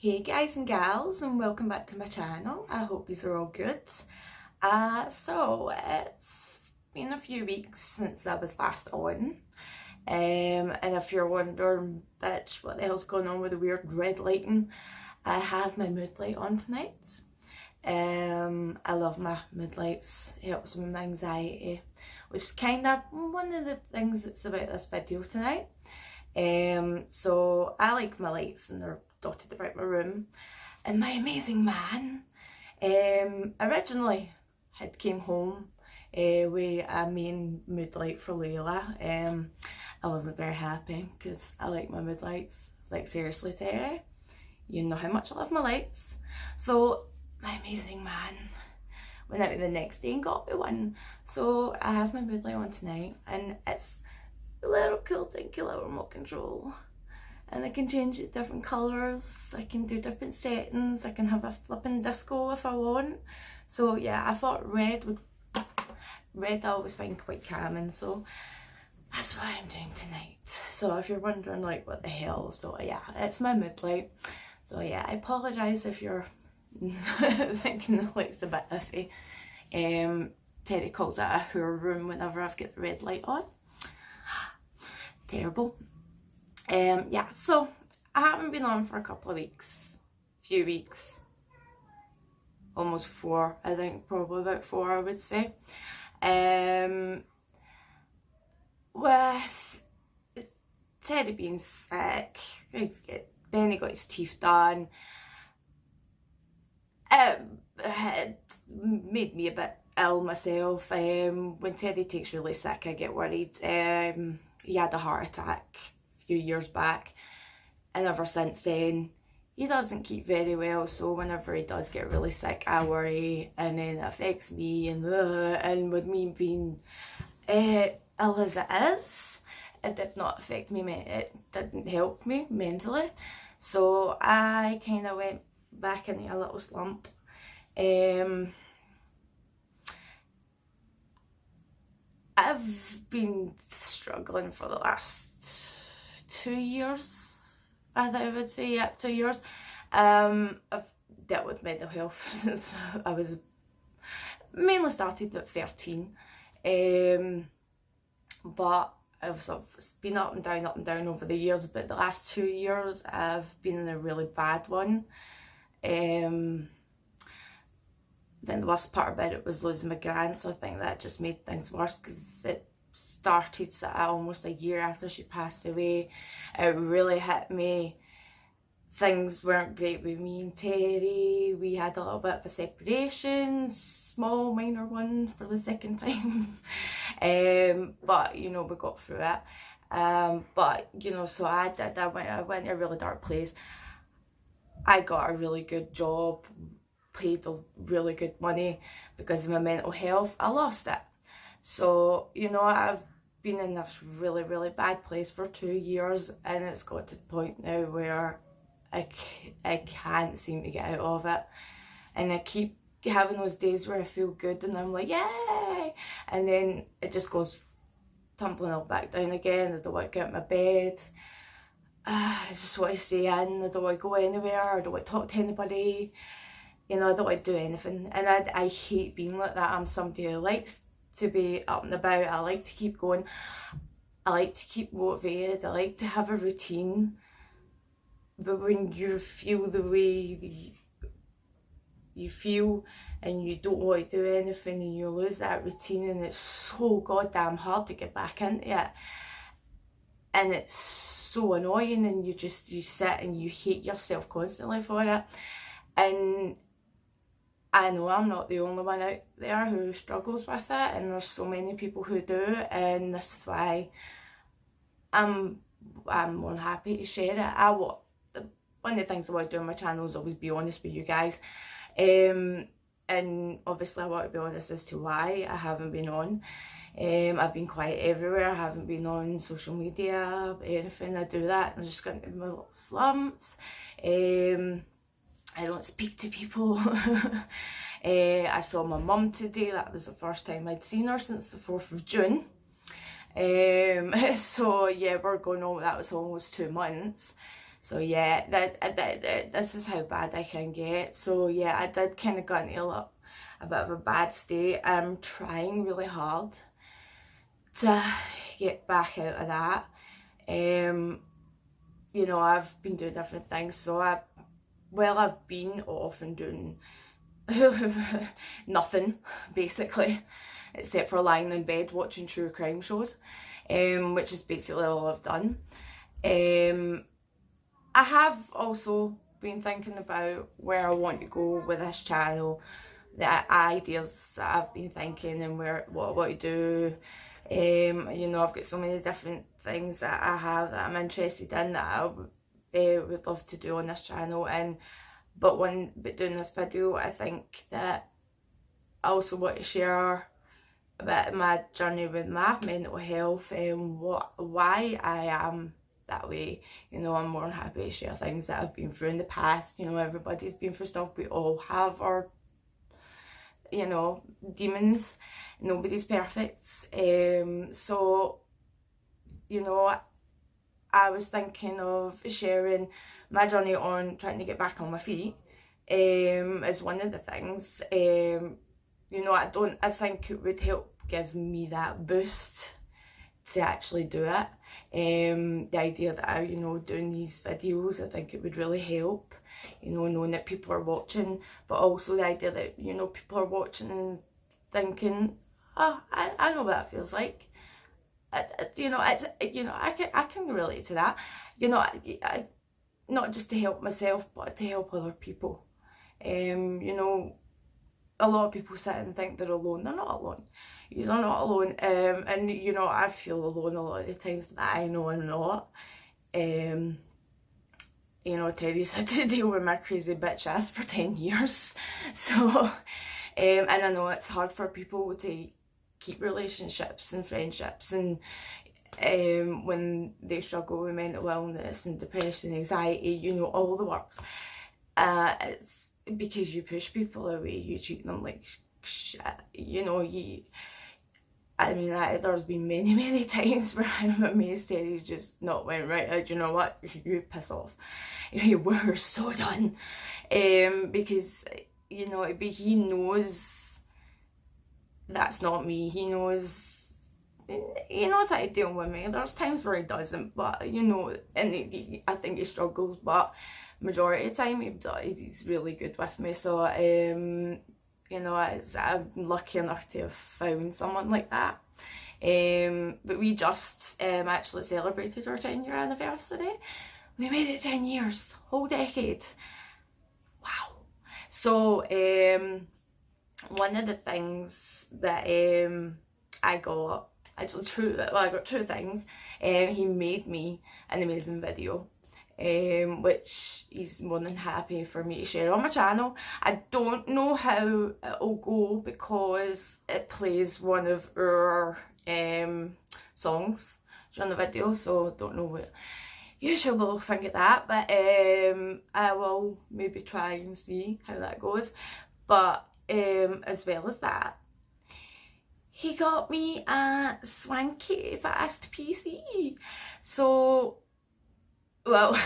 Hey guys and gals, and welcome back to my channel. I hope these are all good. So it's been a few weeks since I was last on. And if you're wondering, bitch, what the hell's going on with the weird red lighting, I have my mood light on tonight. I love my mood lights. It helps with my anxiety, which is kind of one of the things that's about this video tonight. So I like my lights and they're dotted about my room. And my amazing man originally had came home with a main mood light for Layla. I wasn't very happy because I like my mood lights. Like, seriously, Terry, you know how much I love my lights. So my amazing man went out the next day and got me one. So I have my mood light on tonight, and it's a little cool dinky little remote control. And I can change it different colours, I can do different settings, I can have a flipping disco if I want. So yeah, I thought red I always find quite calming, so that's what I'm doing tonight. So if you're wondering like what the hell, so yeah, it's my mood light. So yeah, I apologise if you're thinking the light's a bit iffy. Terry calls it a whore room whenever I've got the red light on. Terrible. Yeah, so I haven't been on for a couple of weeks, few weeks, almost 4, I think, probably about 4 I would say. With Teddy being sick, then he got his teeth done. It had made me a bit ill myself. When Teddy takes really sick, I get worried. He had a heart attack few years back, and ever since then he doesn't keep very well, so whenever he does get really sick I worry, and then it affects me, and with me being ill as it is, it did not affect me, it didn't help me mentally, so I kind of went back into a little slump. I've been struggling for the last 2 years, I think I would say, yeah, 2 years. I've dealt with mental health since I was, mainly started at 13, but I've sort of been up and down over the years, but the last 2 years I've been in a really bad one. Then the worst part about it was losing my gran, so I think that just made things worse, because it started almost a year after she passed away. It really hit me. Things weren't great with me and Terry. We had a little bit of a separation, small minor one for the second time. But you know, we got through it. But you know, so I went to a really dark place. I got a really good job, paid really good money. Because of my mental health, I lost it. So, you know, I've been in this really, really bad place for 2 years, and it's got to the point now where I can't seem to get out of it. And I keep having those days where I feel good and I'm like, yay! And then it just goes tumbling all back down again. I don't want to get out of my bed. I just want to stay in. I don't want to go anywhere. I don't want to talk to anybody. You know, I don't want to do anything. And I hate being like that. I'm somebody who likes to be up and about. I like to keep going. I like to keep motivated. I like to have a routine. But when you feel the way you feel and you don't want to do anything and you lose that routine, and it's so goddamn hard to get back into it, and it's so annoying, and you sit and you hate yourself constantly for it. And I know I'm not the only one out there who struggles with it, and there's so many people who do, and this is why I'm more than happy to share it. One of the things I want to do on my channel is always be honest with you guys, and obviously I want to be honest as to why I haven't been on. I've been quiet everywhere. I haven't been on social media, anything. I do that, I'm just going through my little slumps. I don't speak to people. I saw my mum today. That was the first time I'd seen her since the 4th of June. So yeah, we're going on, that was almost 2 months. So yeah, this is how bad I can get. So yeah, I did kind of get into a bit of a bad state. I'm trying really hard to get back out of that. You know, I've been doing different things. So I've been off and doing nothing, basically, except for lying in bed watching true crime shows, which is basically all I've done. I have also been thinking about where I want to go with this channel, the ideas that I've been thinking, and what I want to do. You know, I've got so many different things that I have that I'm interested in that I would love to do on this channel. But doing this video, I think that I also want to share a bit of my journey with my mental health and why I am that way. You know, I'm more than happy to share things that I've been through in the past. You know, everybody's been through stuff. We all have our, you know, demons. Nobody's perfect. So, you know, I was thinking of sharing my journey on trying to get back on my feet as one of the things. You know, I think it would help give me that boost to actually do it. The idea that I, you know, doing these videos, I think it would really help, you know, knowing that people are watching, but also the idea that, you know, people are watching and thinking, oh, I know what that feels like. You know, I can relate to that. You know, I not just to help myself, but to help other people. You know, a lot of people sit and think they're alone. They're not alone. You're not alone. And you know, I feel alone a lot of the times that I know I'm not. You know, Terry's had to deal with my crazy bitch ass for 10 years. So, and I know it's hard for people to keep relationships and friendships, and when they struggle with mental illness and depression, anxiety, you know, all the works. It's because you push people away, you treat them like shit, you know. There's been many times where my mate said he's just not went right. Do you know what? You piss off. We're so done. Because, you know, he knows that's not me. He knows how to deal with me. There's times where he doesn't, but, you know, and I think he struggles, but majority of the time he's really good with me. So, you know, I'm lucky enough to have found someone like that. But we just actually celebrated our 10-year anniversary. We made it 10 years, whole decade. Wow. So, one of the things that I got two things. He made me an amazing video, which he's more than happy for me to share on my channel. I don't know how it'll go because it plays one of our songs during the video, so I don't know what you will think of that, but I will maybe try and see how that goes. But as well as that, he got me a swanky fast PC. So, well,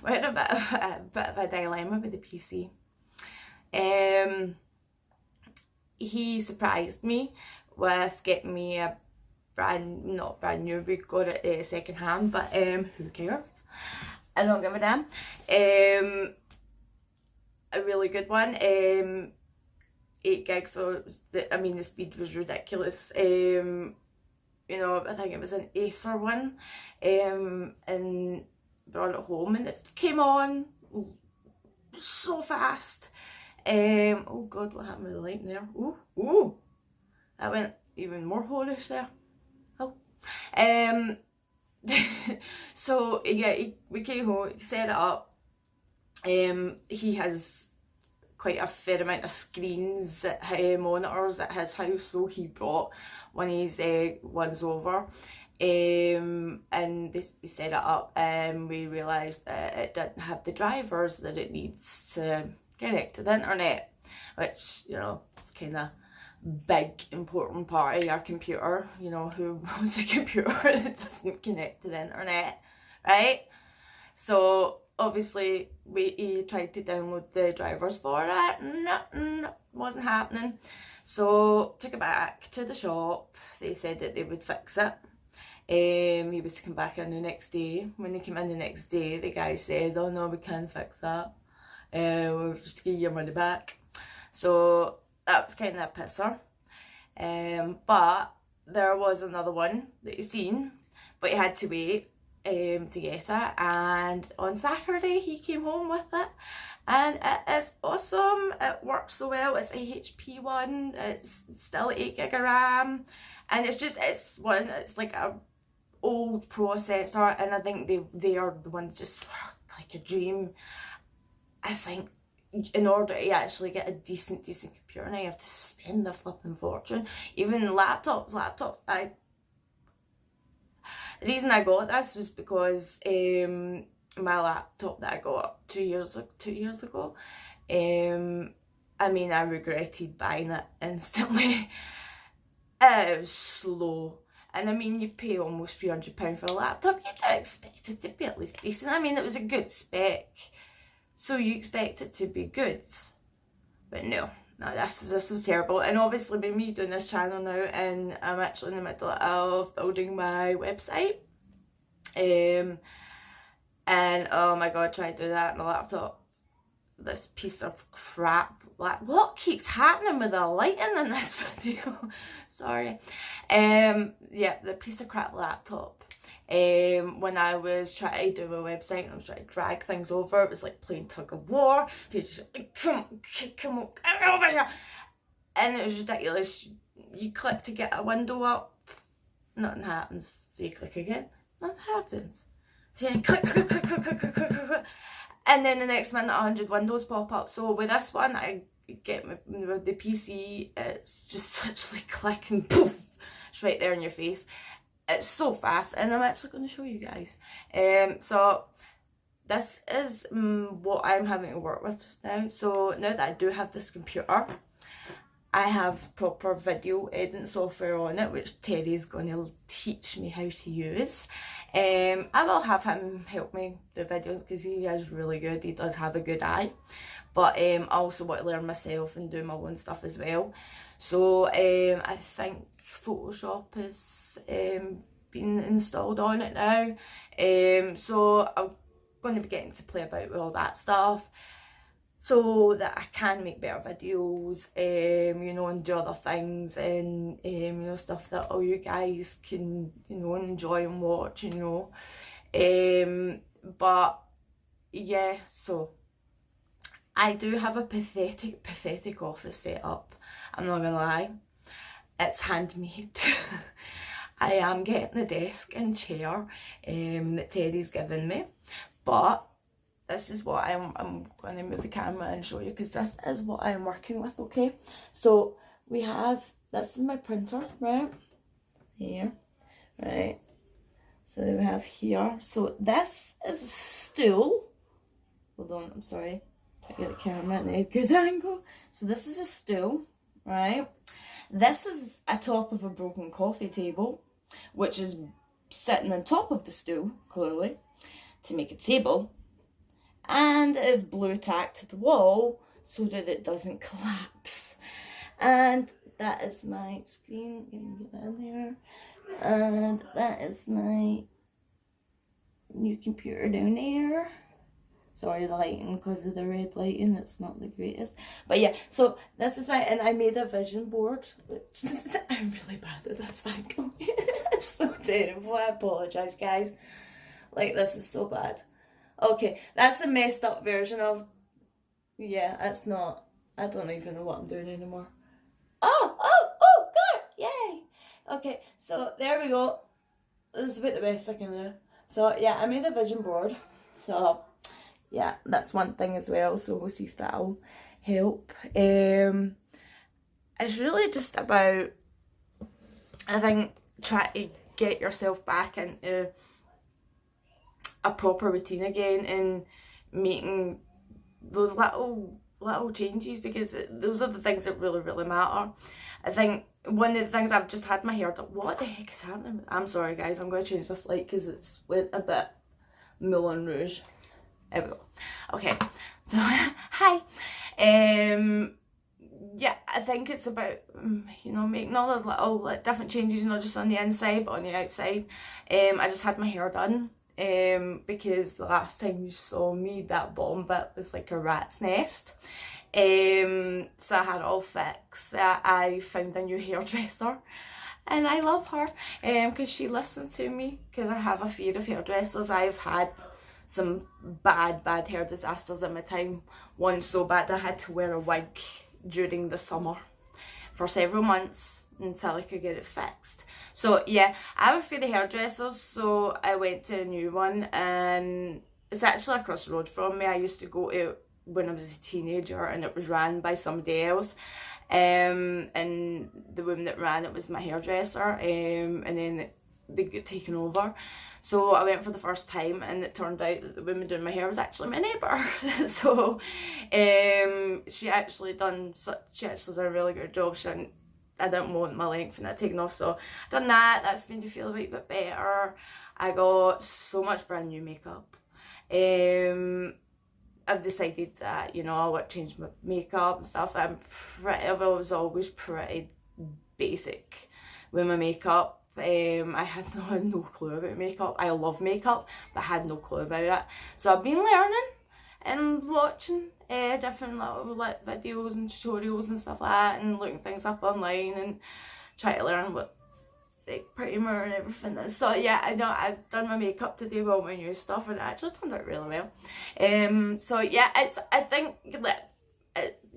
we're in a bit of a dilemma with the PC. He surprised me with getting me a not brand new, we got it second hand, but who cares? I don't give a damn. A really good one. 8 gigs, so the speed was ridiculous. You know, I think it was an Acer one, and brought it home, and it came on so fast. Oh god, what happened with the light there? Ooh, that went even more horish there. Oh, so yeah, we came home, he set it up. He has quite a fair amount of screens, monitors at his house, so he brought one of his ones over, and they set it up, and we realised that it didn't have the drivers that it needs to connect to the internet, which, you know, it's kind of big important part of your computer. You know, who owns a computer that doesn't connect to the internet, right? So obviously he tried to download the drivers for it. Nothing, wasn't happening. So took it back to the shop. They said that they would fix it. He was to come back in the next day. When he came in the next day, the guy said, "Oh no, we can't fix that. We'll just give you your money back." So that was kind of a pisser. But there was another one that he seen, but he had to wait to get it. And on Saturday, he came home with it. And it is awesome. It works so well. It's a HP one. It's still 8 gig of RAM. And it's like a old processor, and I think they are the ones just work like a dream. I think in order to actually get a decent computer now, you have to spend a flipping fortune. Even laptops. The reason I got this was because my laptop that I got 2 years ago, I mean, I regretted buying it instantly. It was slow. And I mean, you pay almost £300 for a laptop, you do expect it to be at least decent. I mean, it was a good spec, so you expect it to be good. But no, this was terrible. And obviously with me doing this channel now, and I'm actually in the middle of building my website. And oh my god, try to do that on the laptop. This piece of crap. What keeps happening with the lighting in this video? Sorry. Yeah, the piece of crap laptop. When I was trying to do my website and I was trying to drag things over, it was like playing tug of war. You just like, come on, get over here. And it was ridiculous. You click to get a window up, nothing happens. So you click again, nothing happens. So you click. And then the next minute 100 windows pop up. So with this one, I get with the PC, it's just literally click and poof, it's right there in your face. It's so fast, and I'm actually going to show you guys. So this is what I'm having to work with just now. So now that I do have this computer, I have proper video editing software on it, which Terry's going to teach me how to use. I will have him help me do videos because he is really good. He does have a good eye. But I also want to learn myself and do my own stuff as well. So I think Photoshop has been installed on it now. So I'm going to be getting to play about with all that stuff, so that I can make better videos, you know, and do other things, and you know, stuff that all you guys can, you know, enjoy and watch, you know. But yeah, so I do have a pathetic office set up. I'm not gonna lie, it's handmade. I am getting the desk and chair that Terry's given me, but this is what I'm going to move the camera and show you, because this is what I'm working with, okay? So we have, this is my printer, right? Here, right? So we have here. So this is a stool. Hold on, I'm sorry. Try to get the camera in a good angle. So this is a stool, right? This is a top of a broken coffee table, which is sitting on top of the stool, clearly, to make a table. And it is blue tacked to the wall so that it doesn't collapse. And that is my screen. You can get that in there. And that is my new computer down there. Sorry, the lighting, because of the red lighting, it's not the greatest. But yeah, so this is and I made a vision board, which is, I'm really bad at this angle. It's so terrible. I apologise, guys. Like, this is so bad. Okay, that's a messed up version of, yeah, it's not, I don't even know what I'm doing anymore. Oh, God, yay. Okay, so there we go. This is about the best I can do. So yeah, I made a vision board. So yeah, that's one thing as well. So we'll see if that'll help. It's really just about, I think, try to get yourself back into a proper routine again, and making those little changes, because those are the things that really matter. I think one of the things, I've just had my hair done. What the heck is happening? I'm sorry guys, I'm going to change this light because it's went a bit Moulin Rouge. There we go. Okay, so hi. Yeah, I think it's about, you know, making all those little like different changes, not just on the inside but on the outside. I just had my hair done because the last time you saw me, that bottom bit was like a rat's nest. So I had it all fixed. I found a new hairdresser and I love her because she listened to me, because I have a fear of hairdressers. I've had some bad hair disasters in my time. One so bad I had to wear a wig during the summer for several months until I could get it fixed. So yeah, I have a fear of hairdressers, so I went to a new one, and it's actually across the road from me. I used to go to when I was a teenager, and it was ran by somebody else, and the woman that ran it was my hairdresser, and then they got taken over. So I went for the first time, and it turned out that the woman doing my hair was actually my neighbour. So she actually done a really good job. I didn't want my length and that taken off, so I done that. That's made me feel a wee bit better. I got so much brand new makeup. I've decided that, you know, I want to change my makeup and stuff. I was always pretty basic with my makeup. I had no clue about makeup. I love makeup, but I had no clue about it. So I've been learning and watching different little videos and tutorials and stuff like that, and looking things up online and trying to learn what fake primer and everything. So yeah, I know I've done my makeup today with all my new stuff, and it actually turned out really well. So yeah, I think that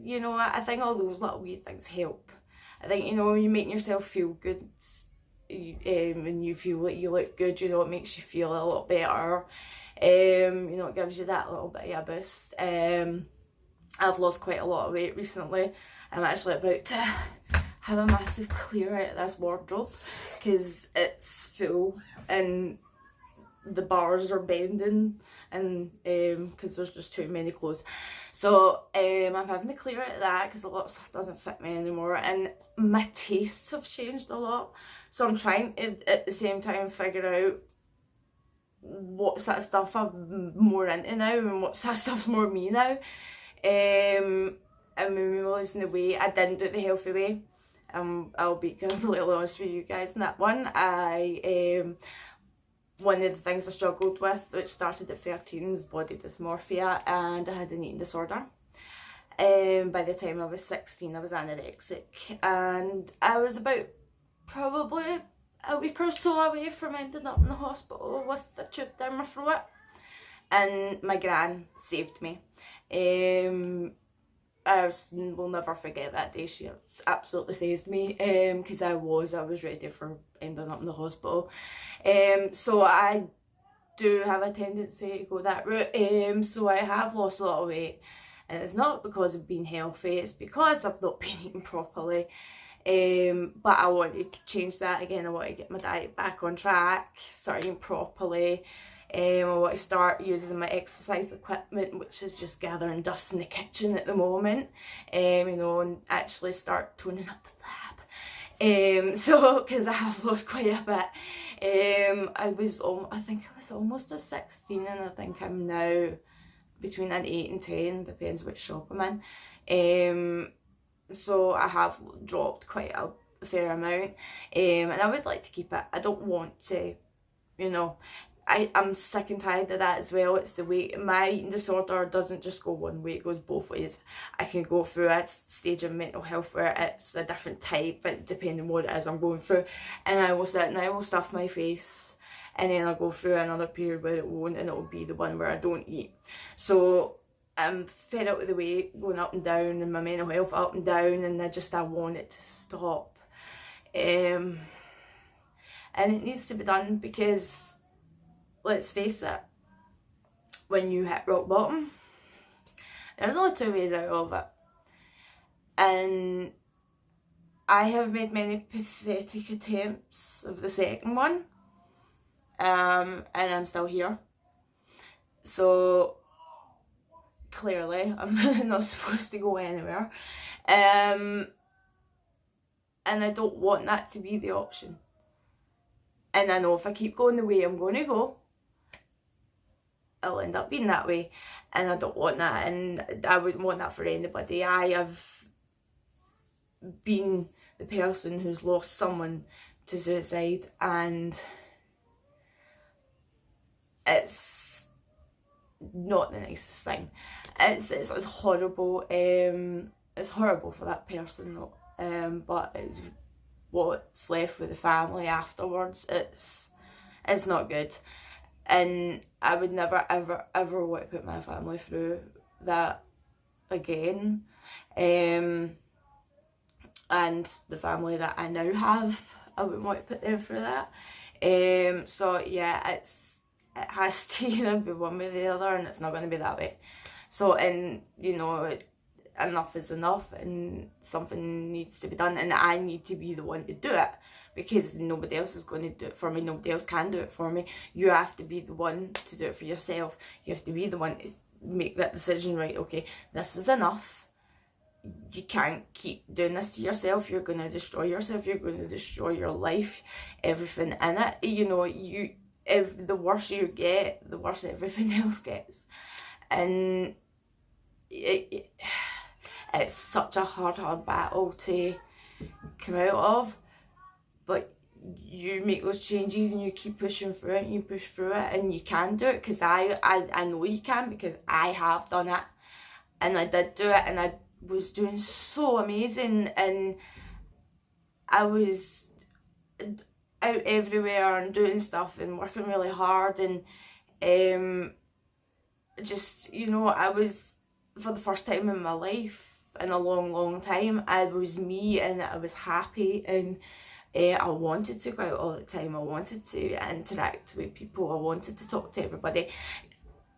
you know, I think all those little wee things help. I think, you know, when you make yourself feel good, and you feel like you look good, you know, it makes you feel a lot better. You know, it gives you that little bit of a boost. I've lost quite a lot of weight recently. I'm actually about to have a massive clear out of this wardrobe because it's full and the bars are bending, and because there's just too many clothes. So I'm having to clear out of that because a lot of stuff doesn't fit me anymore, and my tastes have changed a lot. So I'm trying to, at the same time, figure out what's that stuff I'm more into now and what's that stuff's more me now. And when losing the weight, I didn't do it the healthy way. I'll be completely honest with you guys in that one. One of the things I struggled with, which started at 13, was body dysmorphia, and I had an eating disorder. By the time I was 16, I was anorexic, and I was about probably a week or so away from ending up in the hospital with a tube down my throat, and my gran saved me. I will never forget that day. She absolutely saved me, because I was ready for ending up in the hospital. So I do have a tendency to go that route. So I have lost a lot of weight, and it's not because of being healthy, it's because I've not been eating properly. But I want to change that again. I want to get my diet back on track, start eating properly. I want to start using my exercise equipment, which is just gathering dust in the kitchen at the moment, you know, and actually start toning up the lab. So, because I have lost quite a bit. I think I was almost a 16, and I think I'm now between an 8 and 10, depends which shop I'm in. So I have dropped quite a fair amount, and I would like to keep it. I don't want to, you know, I'm sick and tired of that as well. It's the way my eating disorder doesn't just go one way, it goes both ways. I can go through a stage of mental health where it's a different type, but depending on what it is I'm going through, and I will sit and I will stuff my face, and then I'll go through another period where it won't, and it will be the one where I don't eat. So I'm fed up with the weight going up and down, and my mental health up and down, and I want it to stop. And it needs to be done because, let's face it, when you hit rock bottom, there's only two ways out of it. And I have made many pathetic attempts of the second one, and I'm still here. So clearly I'm not supposed to go anywhere, and I don't want that to be the option. And I know if I keep going the way I'm going to go, it'll end up being that way, and I don't want that, and I wouldn't want that for anybody. I have been the person who's lost someone to suicide, and it's not the nicest thing. It's horrible. It's horrible for that person though. But it's what's left with the family afterwards. It's not good, and I would never ever want to put my family through that again. And the family that I now have, I wouldn't want to put them through that. So yeah, it has to either be one way or the other, and it's not going to be that way. So, and you know, enough is enough, and something needs to be done, and I need to be the one to do it, because nobody else is going to do it for me. Nobody else can do it for me. You have to be the one to do it for yourself. You have to be the one to make that decision, right? Okay, this is enough. You can't keep doing this to yourself. You're going to destroy yourself. You're going to destroy your life, everything in it. You know, if the worse you get, the worse everything else gets. And it's such a hard battle to come out of. But you make those changes and you keep pushing through it, and you push through it, and you can do it, because I know you can, because I have done it, and I did do it, and I was doing so amazing, and I was out everywhere and doing stuff and working really hard, and just, you know, I was, for the first time in my life in a long time, I was me, and I was happy, and I wanted to go out all the time. I wanted to interact with people. I wanted to talk to everybody.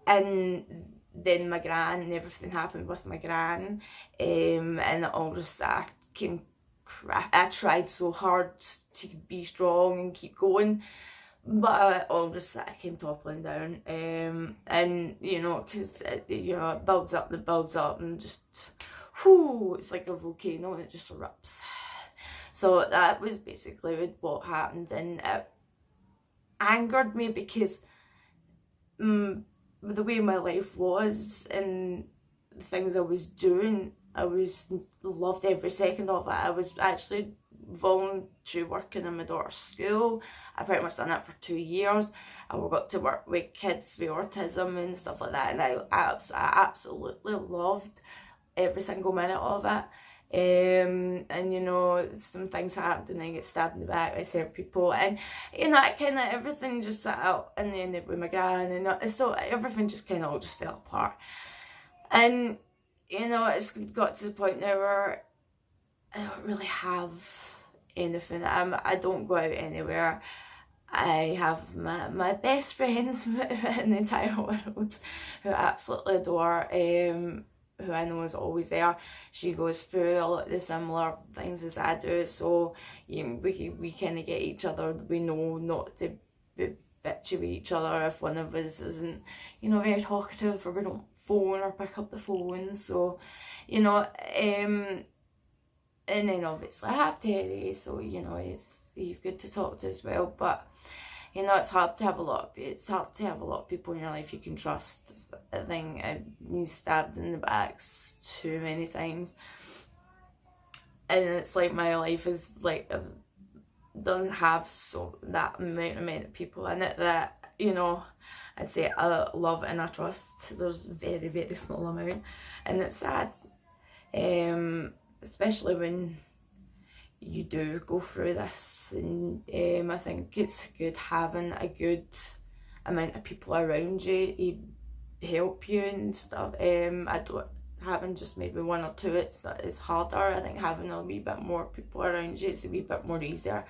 And then my gran, and everything happened with my gran, and it all just came crap. I tried so hard to be strong and keep going, but it all just came toppling down. And you know, because you know, it builds up, and just, whoo, it's like a volcano, and it just erupts. So that was basically what happened, and it angered me, because the way my life was and the things I was doing, I loved every second of it. I was actually voluntary working in my daughter's school. I pretty much done that for 2 years. I got to work with kids with autism and stuff like that, and I absolutely loved every single minute of it. And you know, some things happened, and I get stabbed in the back by certain people, and you know, it kind of, everything just sat out, and then with my gran, and so everything just kind of all just fell apart. And you know, it's got to the point now where I don't really have anything. I don't go out anywhere. I have my best friends in the entire world, who I absolutely adore, who I know is always there. She goes through a lot of the similar things as I do, so you know, we kind of get each other. We know not to be bitchy with each other if one of us isn't, you know, very talkative, or we don't phone or pick up the phone. So, you know, and then obviously I have Terry, so you know, he's good to talk to as well. But you know, it's hard to have a lot of people in your life you can trust. I think I've been stabbed in the backs too many times, and it's like my life is like, doesn't have that amount of people in it that, you know, I'd say I love and I trust. There's very, very small amount, and it's sad, especially when you do go through this, and I think it's good having a good amount of people around you to help you and stuff. Having just maybe one or two, it's harder. I think having a wee bit more people around you is a wee bit more easier,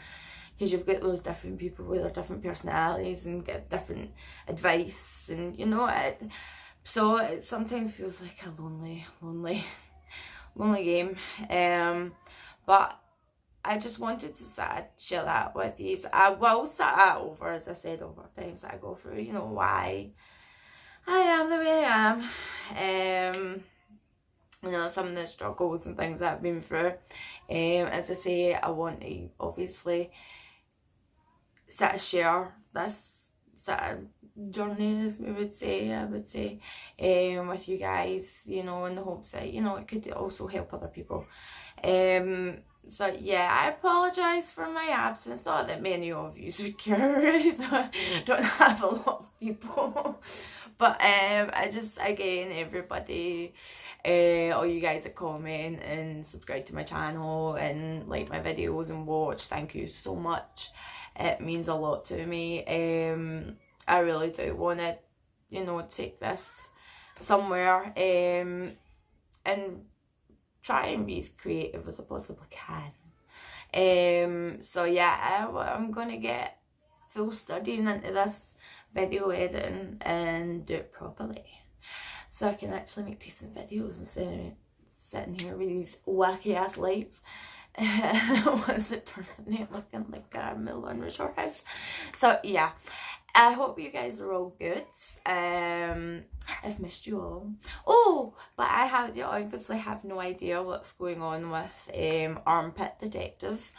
because you've got those different people with their different personalities and get different advice, and you know it. So it sometimes feels like a lonely game. But I just wanted to share that with you. I will start that over, as I said, over times that I go through, you know, why I am the way I am. You know, some of the struggles and things that I've been through. As I say, I want to obviously share this sort of journeys, I would say, with you guys, you know, in the hopes that, you know, it could also help other people. So yeah, I apologise for my absence. Not that many of you would care. I don't have a lot of people. But I just, again, everybody, all you guys that comment and subscribe to my channel and like my videos and watch, thank you so much. It means a lot to me. I really do want to, you know, take this somewhere and try and be as creative as I possibly can. So yeah, I'm gonna get full studying into this video editing and do it properly, so I can actually make decent videos instead of sitting here with these wacky ass lights. Once it turned into looking like a Middle Resort house. So yeah, I hope you guys are all good. I've missed you all. Oh, but I obviously have no idea what's going on with Armpit Detective.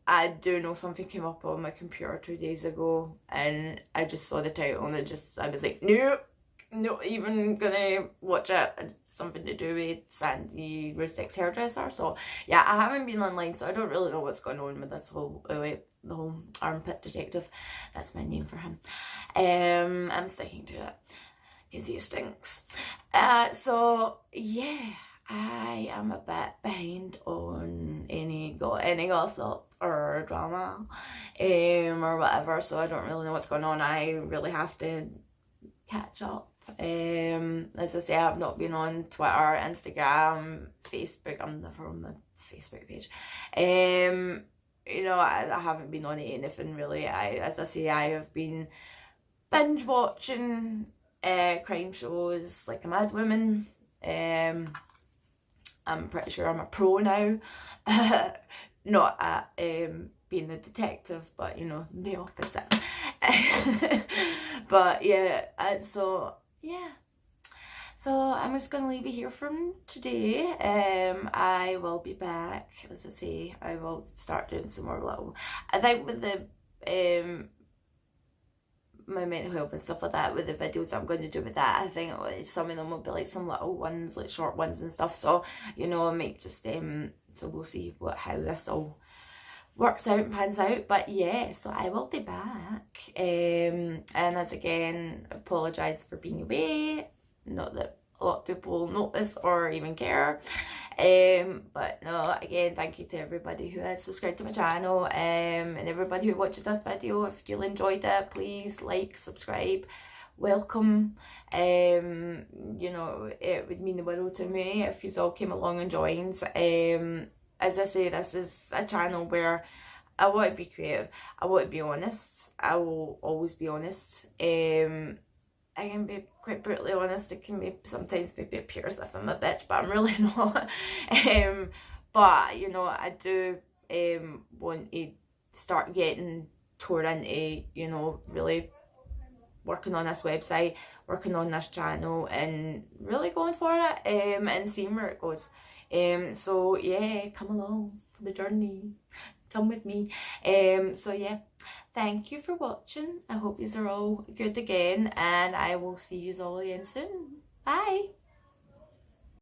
I do know something came up on my computer 2 days ago, and I just saw the title and I was like, nope, not even gonna watch it. It's something to do with Sandy Rustic's hairdresser. So yeah, I haven't been online, so I don't really know what's going on with this whole the whole Armpit Detective. That's my name for him. I'm sticking to it because he stinks. So yeah, I am a bit behind on any gossip or drama or whatever, so I don't really know what's going on. I really have to catch up. As I say, I've not been on Twitter, Instagram, Facebook. I'm never on the Facebook page. You know, I haven't been on anything really. As I say, I have been binge watching crime shows like a mad woman. I'm pretty sure I'm a pro now. Not at being a detective, but you know, the opposite. But yeah, so yeah. So I'm just gonna leave it here from today. I will be back. As I say, I will start doing some more little, I think with the my mental health and stuff like that, with the videos I'm going to do with that, I think some of them will be like some little ones, like short ones and stuff. So you know, I might just so we'll see how this all works out and pans out. But yeah, so I will be back. And as again, apologise for being away. Not that a lot of people notice or even care. But no, again, thank you to everybody who has subscribed to my channel, and everybody who watches this video. If you enjoyed it, please like, subscribe, welcome. You know, it would mean the world to me if you all came along and joined. As I say, this is a channel where I want to be creative. I want to be honest. I will always be honest. I can be quite brutally honest. It can sometimes maybe appear as if I'm a bitch, but I'm really not. But you know, I do want to start getting toward into, you know, really working on this website, working on this channel, and really going for it, and seeing where it goes. So yeah, come along for the journey. Come with me. So yeah, thank you for watching. I hope you are all good again, and I will see you all again soon. Bye.